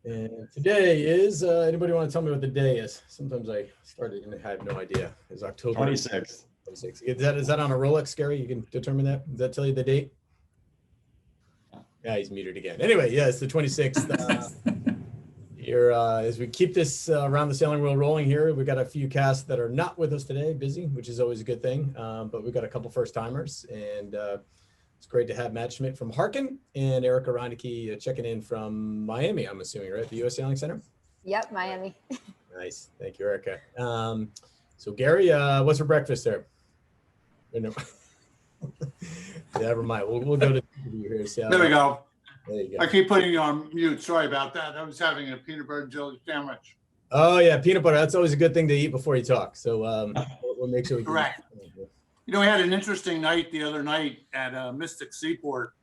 And today is, anybody want to tell me what the day is? Sometimes I started and I have no idea. It's October 26th. 26th. Is that on a Rolex, Gary? You can determine that? Does that tell you the date? Yeah, he's muted again. Anyway, yeah, it's the 26th. As we keep this around the sailing wheel rolling here, we've got a few casts that are not with us today, busy, which is always a good thing. But we've got a couple first timers, and it's great to have Matt Schmidt from Harken and Erika Reineke checking in from Miami, I'm assuming, right? The U.S. Sailing Center? Yep, Miami. Nice. Thank you, Erika. So Gary, what's for breakfast there? No. Never mind. We'll go to you here. So, there we go. There you go. I keep putting you on mute. Sorry about that. I was having a peanut butter and jelly sandwich. Oh yeah, peanut butter. That's always a good thing to eat before you talk. So we'll make sure we Correct. You know, we had an interesting night the other night at Mystic Seaport,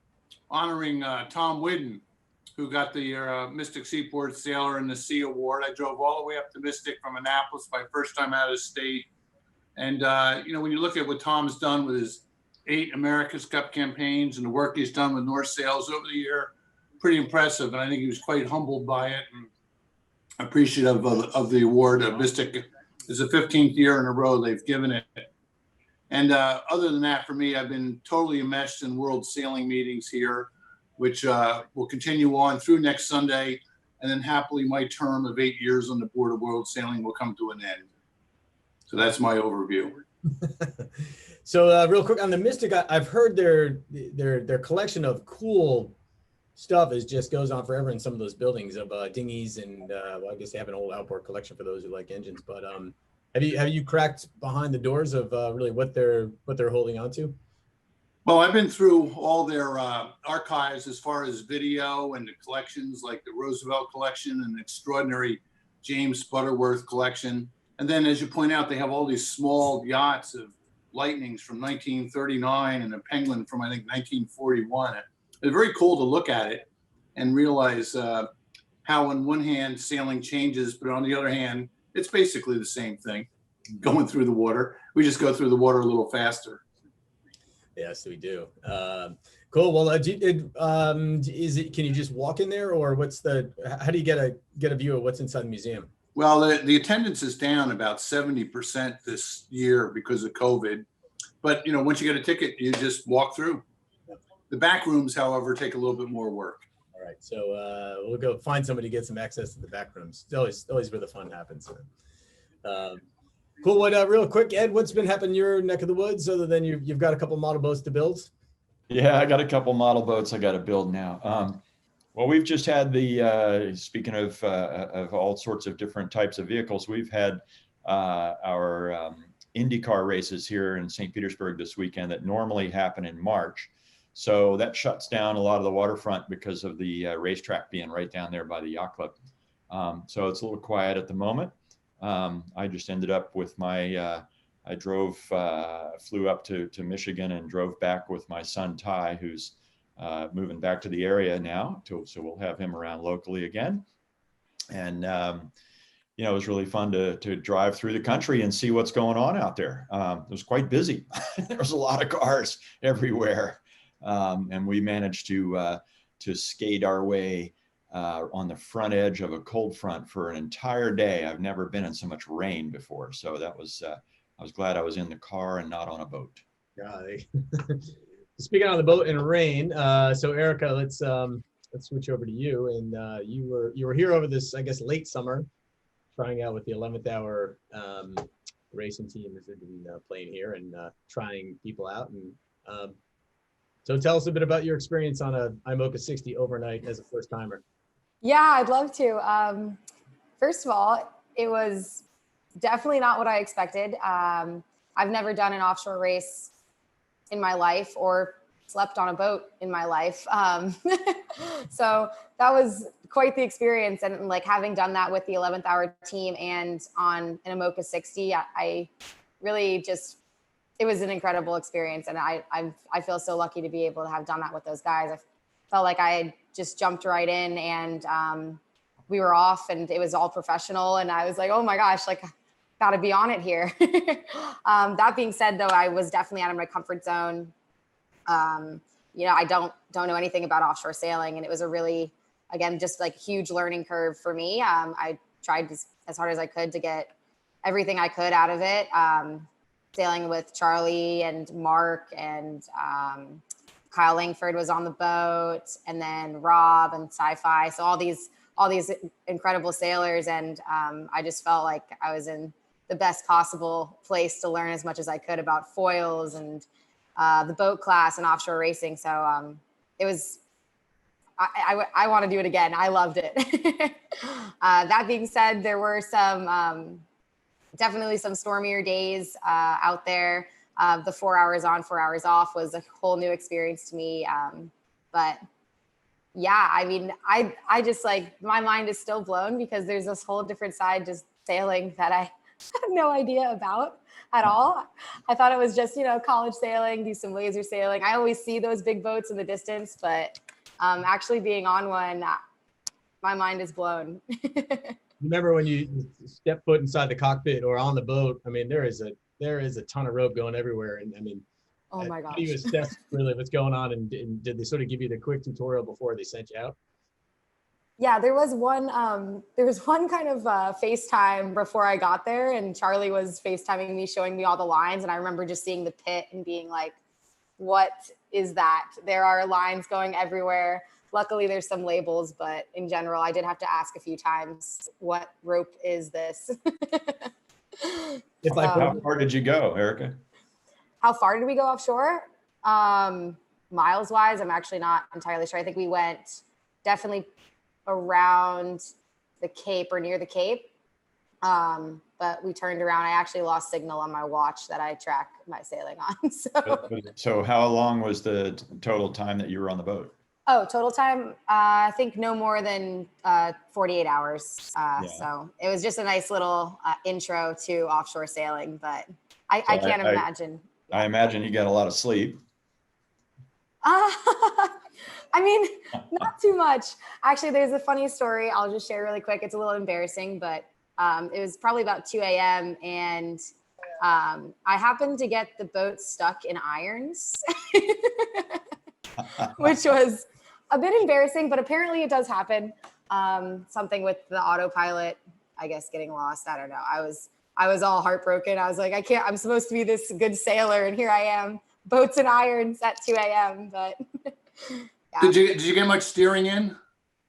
honoring Tom Whidden, who got the Mystic Seaport Sailor in the Sea Award. I drove all the way up to Mystic from Annapolis, my first time out of state. And, you know, when you look at what Tom's done with his 8 America's Cup campaigns and the work he's done with North Sails over the year, pretty impressive. And I think he was quite humbled by it and appreciative of the award. Mystic is the 15th year in a row they've given it. And other than that, for me, I've been totally enmeshed in world sailing meetings here, which will continue on through next Sunday. And then happily, my term of 8 years on the board of world sailing will come to an end. So that's my overview. So real quick on the Mystic, I've heard their collection of cool stuff just goes on forever in some of those buildings of dinghies, and well, I guess they have an old outboard collection for those who like engines. But have you cracked behind the doors of really what they're holding on to? Well, I've been through all their archives as far as video and the collections, like the Roosevelt collection and the extraordinary James Butterworth collection. And then, as you point out, they have all these small yachts of Lightnings from 1939 and a Penguin from, I think, 1941. It's very cool to look at it and realize how, on one hand, sailing changes, but on the other hand, it's basically the same thing going through the water. We just go through the water a little faster. Yes, we do. Cool. Well, can you just walk in there, or how do you get a view of what's inside the museum? Well, the attendance is down about 70% this year because of COVID. But, you know, once you get a ticket, you just walk through. The back rooms, however, take a little bit more work. All right. So we'll go find somebody to get some access to the back rooms. It's always where the fun happens. Cool. Real quick, Ed, what's been happening in your neck of the woods other than you've got a couple model boats to build? Yeah, I got a couple model boats I got to build now. Well, we've just had speaking of all sorts of different types of vehicles, we've had our IndyCar races here in St. Petersburg this weekend that normally happen in March. So that shuts down a lot of the waterfront because of the racetrack being right down there by the yacht club. So it's a little quiet at the moment. I just ended up with I flew up to Michigan and drove back with my son, Ty, who's moving back to the area now, so we'll have him around locally again. And, you know, it was really fun to drive through the country and see what's going on out there. It was quite busy. There was a lot of cars everywhere. And we managed to skate our way on the front edge of a cold front for an entire day. I've never been in so much rain before. So that was, I was glad I was in the car and not on a boat. Golly. Speaking on the boat in rain, so Erika, let's switch over to you. And you were here over this, I guess, late summer, trying out with the 11th hour racing team has been playing here and trying people out. And so tell us a bit about your experience on a IMOCA 60 overnight as a first timer. Yeah, I'd love to. First of all, it was definitely not what I expected. I've never done an offshore race in my life or slept on a boat in my life. So that was quite the experience. And like having done that with the 11th hour team and on an IMOCA 60, I really just, it was an incredible experience. And I feel so lucky to be able to have done that with those guys. I felt like I had just jumped right in and we were off and it was all professional. And I was like, oh my gosh, like got to be on it here. That being said, though, I was definitely out of my comfort zone. You know, I don't know anything about offshore sailing, and it was a really again, just like huge learning curve for me. I tried as hard as I could to get everything I could out of it. Sailing with Charlie and Mark and Kyle Langford was on the boat, and then Rob and Sci-Fi. So all these incredible sailors, and I just felt like I was in the best possible place to learn as much as I could about foils and the boat class and offshore racing. So it was, I want to do it again. I loved it. That being said, there were some, definitely some stormier days out there. The 4 hours on, 4 hours off was a whole new experience to me. But yeah, I mean, I just like, my mind is still blown because there's this whole different side just sailing that I had no idea about at all. I thought it was just, college sailing, do some laser sailing. I always see those big boats in the distance, but actually being on one, my mind is blown. Remember when you step foot inside the cockpit or on the boat? I mean, there is a ton of rope going everywhere, and I mean, Oh my gosh. how do you assess really what's going on? And did they sort of give you the quick tutorial before they sent you out? Yeah, there was one kind of FaceTime before I got there, and Charlie was FaceTiming me, showing me all the lines. And I remember just seeing the pit and being like, what is that? There are lines going everywhere. Luckily there's some labels, but in general, I did have to ask a few times, what rope is this? How far did you go, Erika? How far did we go offshore? Miles wise, I'm actually not entirely sure. I think we went definitely around the Cape or near the Cape. But we turned around. I actually lost signal on my watch that I track my sailing on. So how long was the total time that you were on the boat? Oh, total time, I think no more than 48 hours. Yeah. So it was just a nice little intro to offshore sailing, but I can't imagine. I imagine you got a lot of sleep. I mean, not too much. Actually, there's a funny story I'll just share really quick. It's a little embarrassing, but it was probably about 2 a.m. and I happened to get the boat stuck in irons, which was a bit embarrassing, but apparently it does happen. Something with the autopilot, I guess, getting lost. I don't know. I was all heartbroken. I was like, I can't, I'm supposed to be this good sailor, and here I am, boats and irons at 2 a.m. But yeah. Did you get much steering in?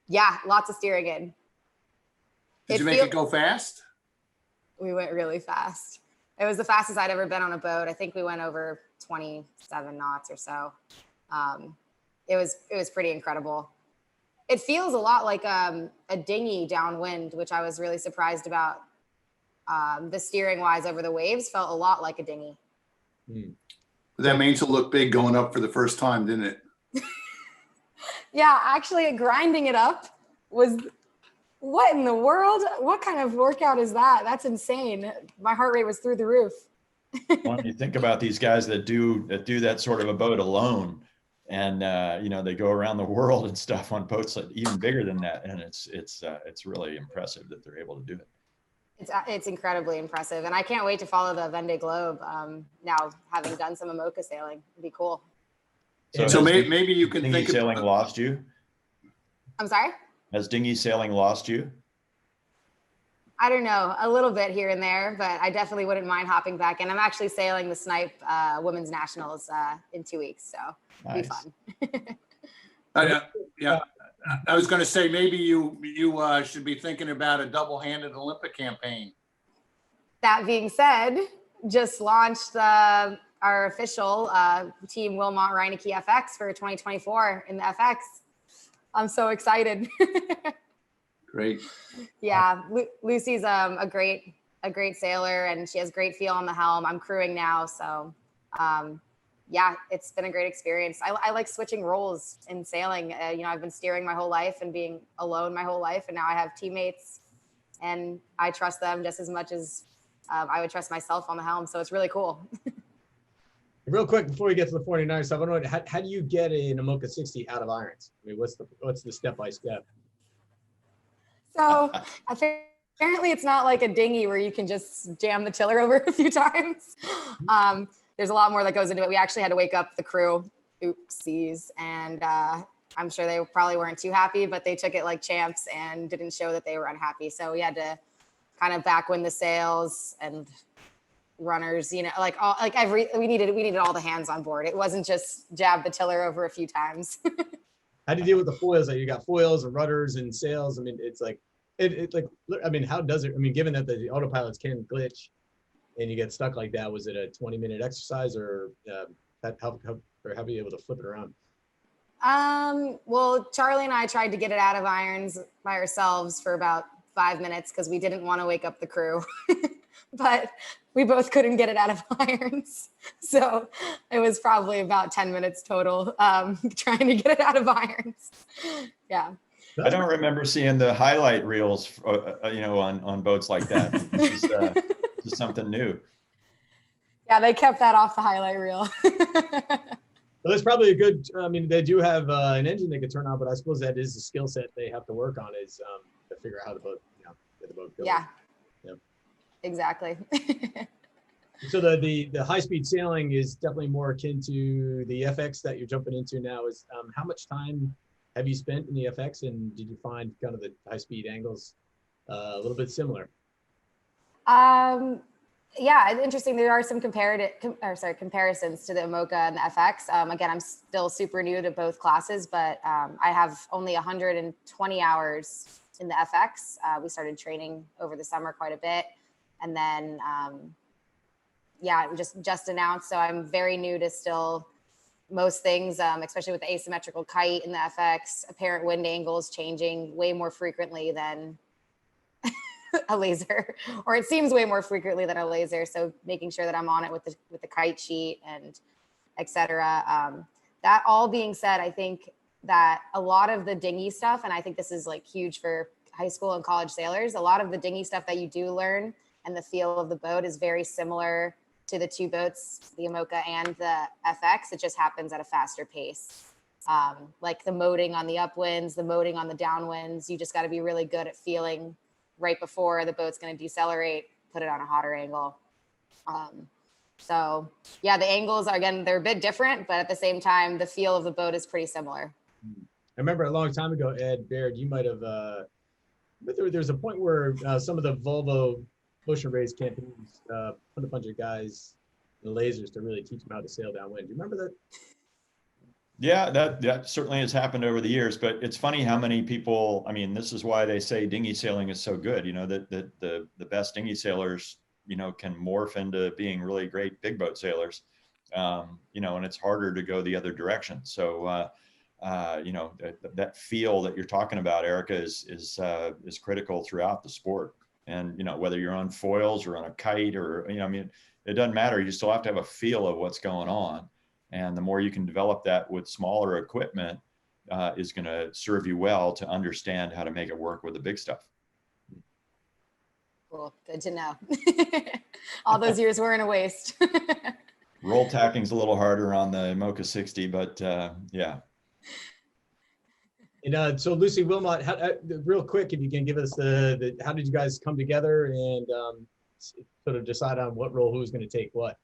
Yeah, lots of steering in. Did you make it go fast? We went really fast. It was the fastest I'd ever been on a boat. I think we went over 27 knots or so. It was pretty incredible. It feels a lot like a dinghy downwind, which I was really surprised about. The steering wise over the waves felt a lot like a dinghy. That made it look big going up for the first time, didn't it? Yeah, actually grinding it up was, what in the world? What kind of workout is that? That's insane. My heart rate was through the roof. When you think about these guys that do that sort of a boat alone, and they go around the world and stuff on boats even bigger than that, and it's really impressive that they're able to do it. It's incredibly impressive, and I can't wait to follow the Vendée Globe. Now, having done some Imoca sailing, it'd be cool. So maybe you can think sailing lost you. I'm sorry? Has dinghy sailing lost you? I don't know, a little bit here and there, but I definitely wouldn't mind hopping back in. I'm actually sailing the Snipe Women's Nationals in 2 weeks, so Nice. it'll be fun. Yeah, I was going to say maybe you should be thinking about a double-handed Olympic campaign. That being said, just launched our official Team Wilmot Reineke FX for 2024 in the FX. I'm so excited. Great. Yeah, Lucy's a great sailor, and she has great feel on the helm. I'm crewing now, so yeah, it's been a great experience. I like switching roles in sailing. I've been steering my whole life and being alone my whole life, and now I have teammates, and I trust them just as much as I would trust myself on the helm. So it's really cool. Real quick before we get to the 49 stuff, I don't know, how do you get an Imoca 60 out of irons? I mean, what's the step by step? So apparently it's not like a dinghy where you can just jam the tiller over a few times. There's a lot more that goes into it. We actually had to wake up the crew, oopsies, and I'm sure they probably weren't too happy, but they took it like champs and didn't show that they were unhappy. So we had to kind of back win the sails and runners, you know, like all, like we needed all the hands on board. It wasn't just jab the tiller over a few times. How do you deal with the foils? Like you got foils and rudders and sails. I mean, it's like, I mean, how does it, I mean, given that the autopilots can glitch and you get stuck like that, was it a 20-minute exercise or how were you able to flip it around? Well, Charlie and I tried to get it out of irons by ourselves for about 5 minutes because we didn't want to wake up the crew, but we both couldn't get it out of irons. So it was probably about 10 minutes total, trying to get it out of irons. Yeah. I don't remember seeing the highlight reels, you know, on boats like that. It's just something new. Yeah, they kept that off the highlight reel. Well, that's probably a good, I mean, they do have an engine they could turn on, but I suppose that is the skill set they have to work on is to figure out how the boat, you know, get the boat going. Yeah. Yep. Exactly. So the high-speed sailing is definitely more akin to the FX that you're jumping into now. Is how much time have you spent in the FX, and did you find kind of the high-speed angles a little bit similar? Yeah, it's interesting. There are some comparisons to the IMOCA and the FX. Again, I'm still super new to both classes, but I have only 120 hours in the FX. We started training over the summer quite a bit. And then, yeah, it just announced. So I'm very new to still most things, especially with the asymmetrical kite in the FX, apparent wind angles changing way more frequently than a laser, or it seems way more frequently than a laser. So making sure that I'm on it with the kite sheet and et cetera. That all being said, I think that a lot of the dinghy stuff, and I think this is like huge for high school and college sailors, a lot of the dinghy stuff that you do learn and the feel of the boat is very similar to the two boats, the IMOCA and the FX. It just happens at a faster pace. Like the moding on the upwinds, the moding on the downwinds, you just got to be really good at feeling right before the boat's going to decelerate, put it on a hotter angle. So yeah, the angles are, again, they're a bit different, but at the same time, the feel of the boat is pretty similar. I remember a long time ago, Ed Baird, you might have, but there's a point where some of the Volvo ocean race campaigns put a bunch of guys in lasers to really teach them how to sail downwind. Do you remember that? Yeah, that certainly has happened over the years, but it's funny how many people, I mean, this is why they say dinghy sailing is so good, you know, that the best dinghy sailors, you know, can morph into being really great big boat sailors, you know, and it's harder to go the other direction. So, you know, that feel that you're talking about, Erika, is critical throughout the sport. And, you know, whether you're on foils or on a kite or, you know, I mean, it doesn't matter. You still have to have a feel of what's going on. And the more you can develop that with smaller equipment is going to serve you well to understand how to make it work with the big stuff. Cool. Good to know. All those years weren't a waste. Roll tacking's a little harder on the IMOCA 60, but yeah. And so Lucy Wilmot, real quick, if you can give us how did you guys come together and sort of decide on what role, who's going to take what?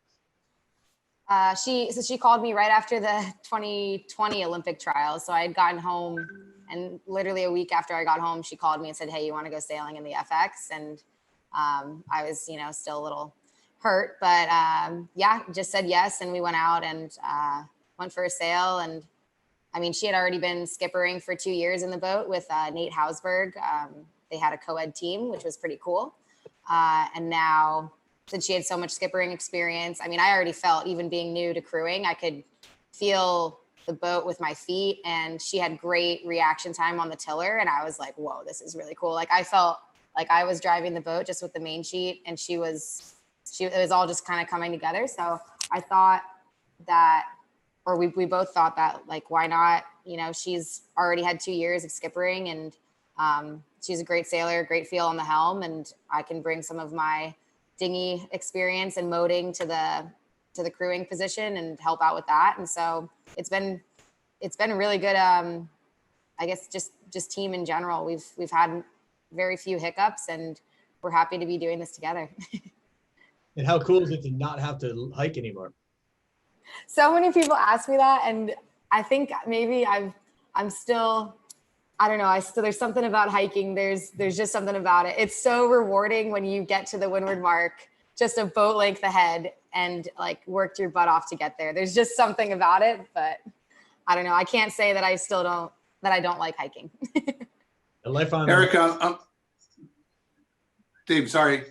She called me right after the 2020 Olympic trials. So I had gotten home, and literally a week after I got home, she called me and said, "Hey, you want to go sailing in the FX?" And I was, you know, still a little hurt, but yeah, just said yes. And we went out and went for a sail. And I mean, she had already been skippering for 2 years in the boat with Nate Hausberg. They had a co-ed team, which was pretty cool. And now, since she had so much skippering experience, I mean, I already felt, even being new to crewing, I could feel the boat with my feet, and she had great reaction time on the tiller. And I was like, whoa, this is really cool. Like I felt like I was driving the boat just with the main sheet, and it was all just kind of coming together. So I thought that, or we both thought that, like, why not? You know, she's already had 2 years of skippering, and she's a great sailor, great feel on the helm, and I can bring some of my dinghy experience and moding to the crewing position and help out with that. And so it's been really good. I guess just team in general. We've had very few hiccups, and we're happy to be doing this together. And how cool is it to not have to hike anymore? So many people ask me that, and I think maybe I've I'm still, I don't know. There's something about hiking. There's just something about it. It's so rewarding when you get to the windward mark, just a boat length ahead, and like worked your butt off to get there. There's just something about it, but I don't know. I can't say that I don't like hiking. The life on Erika, Dave, sorry.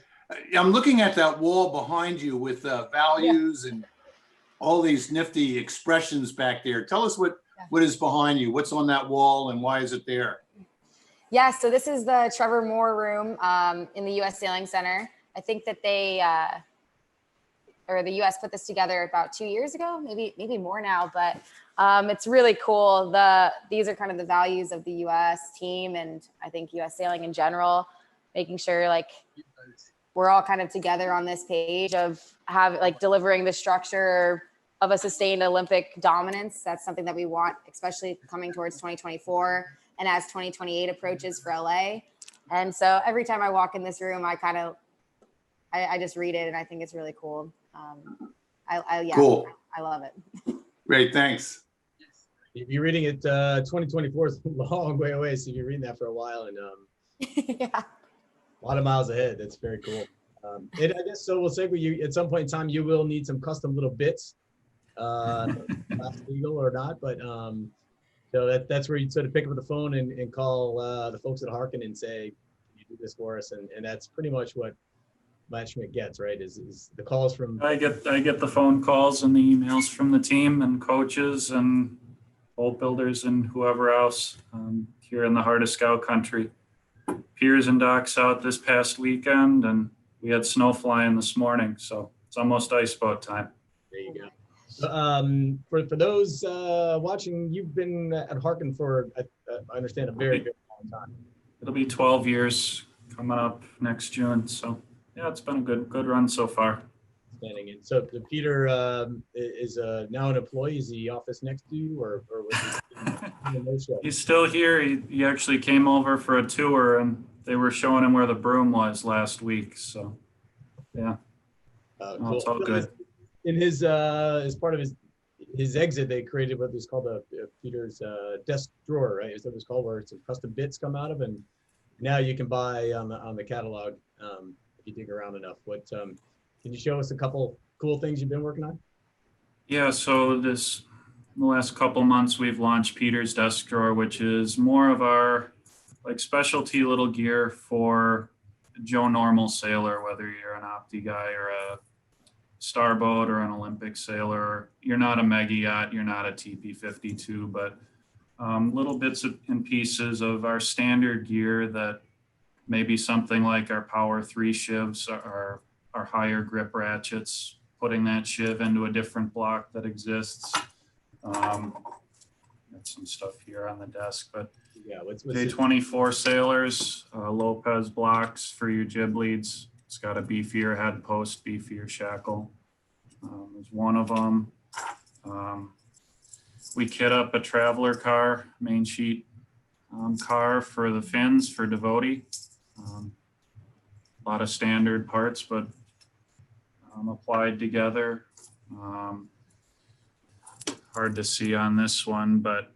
I'm looking at that wall behind you with values and all these nifty expressions back there. Tell us what is behind you, what's on that wall, and why is it there? Yeah, so this is the Trevor Moore room in the U.S. Sailing Center. I think that the U.S. put this together about 2 years ago, maybe more now, but it's really cool. These are kind of the values of the U.S. team, and I think U.S. sailing in general, making sure like we're all kind of together on this page of delivering the structure of a sustained Olympic dominance. That's something that we want, especially coming towards 2024 and as 2028 approaches for LA. And so every time I walk in this room, I just read it and I think it's really cool. Cool. I love it. Great, thanks. If you're reading it, 2024 is a long way away, so you're reading that for a while, and Yeah. a lot of miles ahead. That's very cool. And I guess so. We'll segue you at some point in time. You will need some custom little bits, legal or not, but so that's where you sort of pick up the phone and call the folks at Harken and say, "Can you do this for us?" And that's pretty much what Matt Schmidt gets, right? Is the calls from. I get the phone calls and the emails from the team and coaches and boat builders and whoever else here in the heart of Scout Country. Piers and docks out this past weekend, and we had snow flying this morning, so it's almost ice boat time. There you go. So, for those watching, you've been at Harken for I understand a very, very long time. It'll be 12 years coming up next June, so yeah, it's been a good run so far. Standing in. So Peter is now an employee. Is he office next to you, or was he no show? He's still here. He actually came over for a tour, and they were showing him where the broom was last week. So, yeah, Cool. It's all good. In his as part of his exit, they created what is called Peter's desk drawer, right? Is that what it's called, where some custom bits come out of, and now you can buy on the catalog if you dig around enough. What can you show us a couple cool things you've been working on? Yeah, so in the last couple months, we've launched Peter's Desk Drawer, which is more of our like specialty little gear for Joe Normal sailor, whether you're an Opti guy or a starboat or an Olympic sailor. You're not a mega yacht, you're not a TP52, but little bits and pieces of our standard gear that maybe something like our Power 3 shivs, our higher grip ratchets, putting that shiv into a different block that exists. Got some stuff here on the desk, but Yeah, what's J24 sailors, Lopez blocks for your jib leads. It's got a beefier head post, beefier shackle. There's one of them. We kit up a traveler car, main sheet car for the fins for Devotee. A lot of standard parts, but applied together. Hard to see on this one, but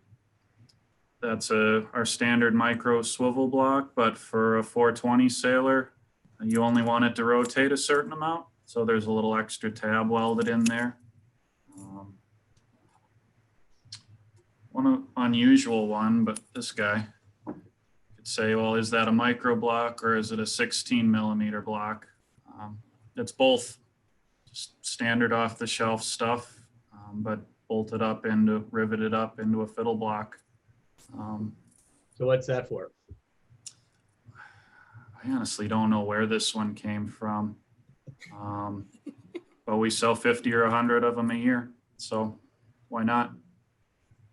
that's our standard micro swivel block, but for a 420 sailor, you only want it to rotate a certain amount. So there's a little extra tab welded in there. One unusual one, but this guy could say, well, is that a micro block or is it a 16 millimeter block? It's both just standard off the shelf stuff, but riveted up into a fiddle block. So what's that for? I honestly don't know where this one came from, but we sell 50 or 100 of them a year, so why not?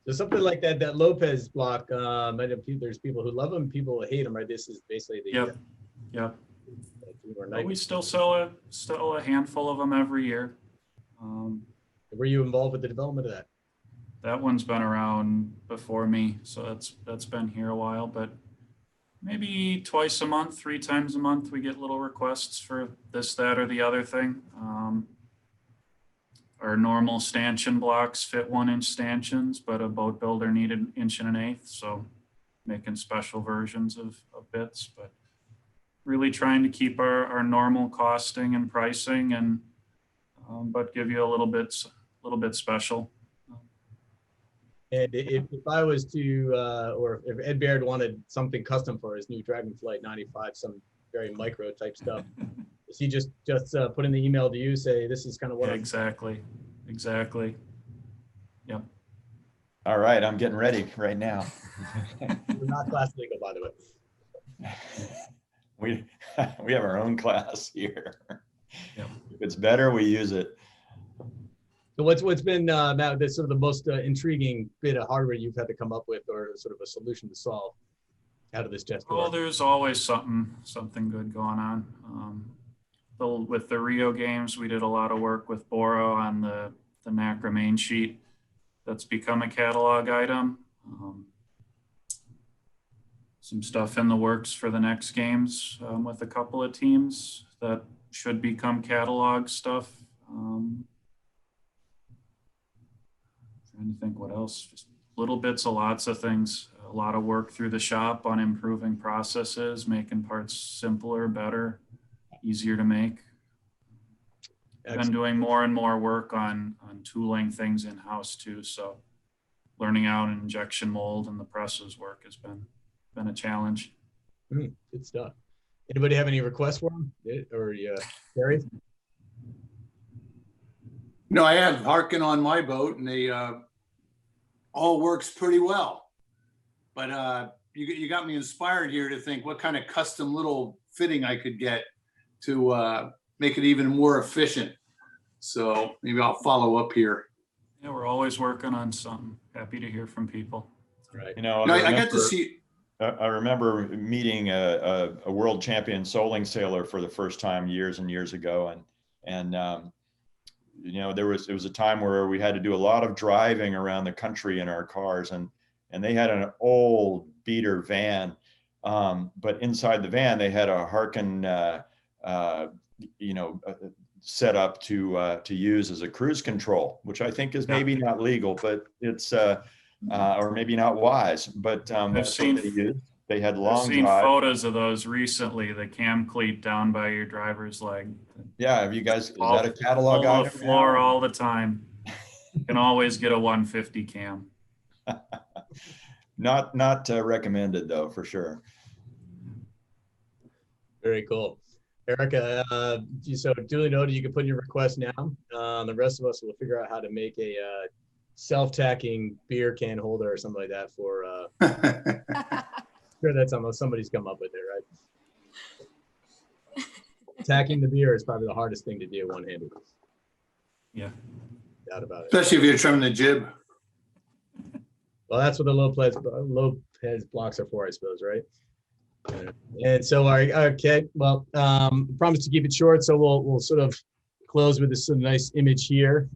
So something like that Lopez block, I know there's people who love them, people who hate them, right? This is basically the Yep. But we still sell a handful of them every year. Were you involved with the development of that? That one's been around before me, so that's been here a while, but maybe twice a month, 3 times a month, we get little requests for this, that, or the other thing. our normal stanchion blocks fit 1-inch stanchions, but a boat builder needed 1.125 inches. So making special versions of bits, but really trying to keep our normal costing and pricing, and but give you a little bit special. And if I was to, or if Ed Baird wanted something custom for his new Dragonflight 95, some very micro type stuff, does he just put in the email to you, say this is kind of what? Yeah, exactly. Yep. All right, I'm getting ready right now. We're not class legal, by the way. We have our own class here. Yep. If it's better, we use it. So what's been Matt, this sort of the most intriguing bit of hardware you've had to come up with, or sort of a solution to solve out of this jet Well, store? there's always something good going on. With the Rio games, we did a lot of work with Boro on the NACRA main sheet that's become a catalog item. Some stuff in the works for the next games with a couple of teams that should become catalog stuff. Trying to think what else, just little bits of lots of things, a lot of work through the shop on improving processes, making parts simpler, better, easier to make. Been doing more and more work on tooling things in-house too. So learning out injection mold and the presses work has been a challenge. Good stuff. Anybody have any requests for him? Or Gary? No, I have Harken on my boat, and they all works pretty well. But you got me inspired here to think what kind of custom little fitting I could get to make it even more efficient. So maybe I'll follow up here. Yeah, we're always working on something. Happy to hear from people. Right. You know, I got to see. I remember meeting a world champion soling sailor for the first time years and years ago, and you know, it was a time where we had to do a lot of driving around the country in our cars, and they had an old beater van, but inside the van they had a Harken set up to use as a cruise control, which I think is maybe not legal, but it's or maybe not wise, but that's what they used. They had long I've seen drive. photos of those recently, the cam cleat down by your driver's leg. Yeah, have you guys, is that a catalog on item the floor now? all the time. You can always get a 150 cam. Not recommended though, for sure. Very cool. Erika, so duly noted, you can put in your request now. The rest of us will figure out how to make a self-tacking beer can holder or something like that for, sure that's somebody's come up with it, right? Tacking the beer is probably the hardest thing to do one-handed. Yeah. Doubt about it. Especially if you're trimming the jib. Well, that's what the Lopez blocks are for, I suppose, right? And so, okay, well, promise to keep it short, so we'll sort of close with this sort of nice image here.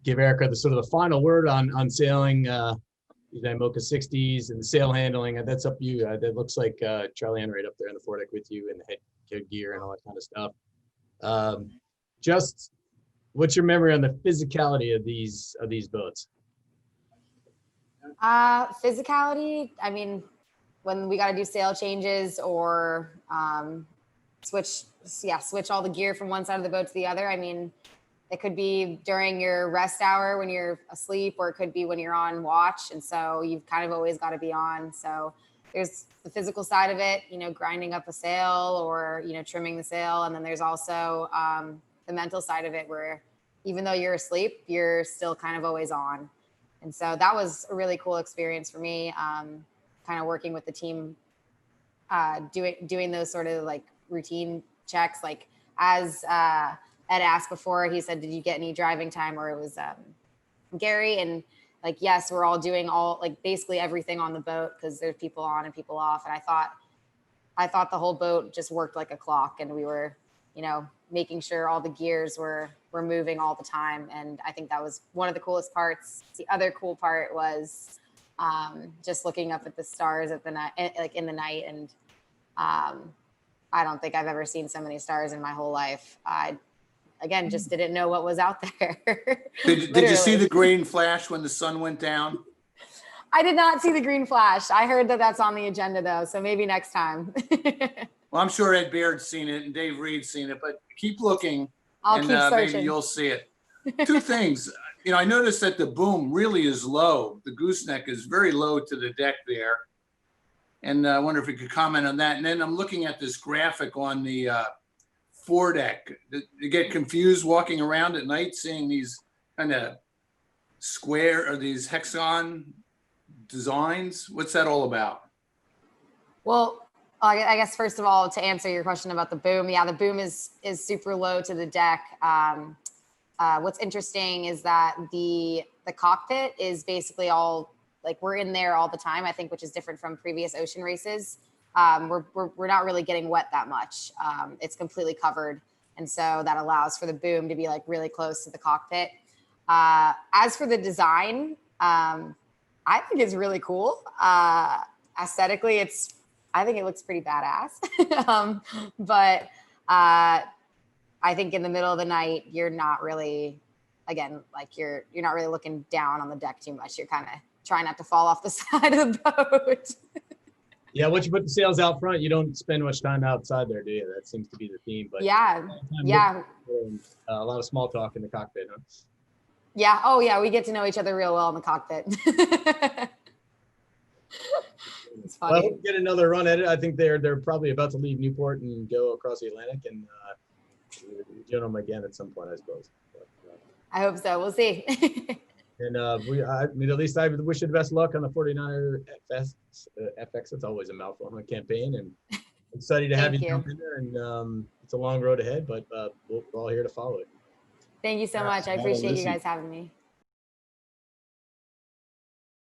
Give Erika the sort of the final word on sailing these IMOCA 60s and the sail handling. That's up to you. That looks like Charlie Ann right up there in the foredeck with you, and the head gear and all that kind of stuff. Just what's your memory on the physicality of these boats? Physicality, I mean, when we got to do sail changes or switch all the gear from one side of the boat to the other. I mean, it could be during your rest hour when you're asleep, or it could be when you're on watch. And so you've kind of always got to be on. So there's the physical side of it, grinding up a sail or, trimming the sail. And then there's also the mental side of it where even though you're asleep, you're still kind of always on. And so that was a really cool experience for me, kind of working with the team, doing those sort of like routine checks. Like as Ed asked before, he said, did you get any driving time? Or it was Gary. And like, yes, we're all doing basically everything on the boat because there's people on and people off. And I thought the whole boat just worked like a clock, and we were, making sure all the gears were moving all the time. And I think that was one of the coolest parts. The other cool part was just looking up at the stars at the night, like in the night. And I don't think I've ever seen so many stars in my whole life. again, just didn't know what was out there. Did you see Literally. the green flash when the sun went down? I did not see the green flash. I heard that that's on the agenda though, so maybe next time. Well, I'm sure Ed Baird's seen it and Dave Reed's seen it, but keep looking. I'll and keep maybe searching. you'll see it. Two things. I noticed that the boom really is low. The gooseneck is very low to the deck there. And I wonder if you could comment on that. And then I'm looking at this graphic on the foredeck. You get confused walking around at night, seeing these kind of square or these hexagon designs. What's that all about? Well, I guess first of all, to answer your question about the boom, yeah, the boom is super low to the deck. What's interesting is that the cockpit is basically all like we're in there all the time, I think, which is different from previous ocean races. We're not really getting wet that much. It's completely covered. And so that allows for the boom to be like really close to the cockpit. As for the design, I think it's really cool. Aesthetically, I think it looks pretty badass. But I think in the middle of the night, you're not really, again, like you're not really looking down on the deck too much. You're kind of trying not to fall off the side of the boat. Yeah, once you put the sails out front, you don't spend much time outside there, do you? That seems to be the theme. But Yeah. a lot of small talk in the cockpit, huh? Yeah. Oh, yeah. We get to know each other real well in the cockpit. It's Well, I funny. hope we get another run at it. I think they're probably about to leave Newport and go across the Atlantic and join them again at some point, I suppose. But, I hope so. We'll see. and at least I wish you the best luck on the 49er FX. It's always a mouthful on campaign, and excited to have Thank you you. jump in there. And it's a long road ahead, but we're all here to follow it. Thank you so much. I Yeah, appreciate you Lucy. guys having me.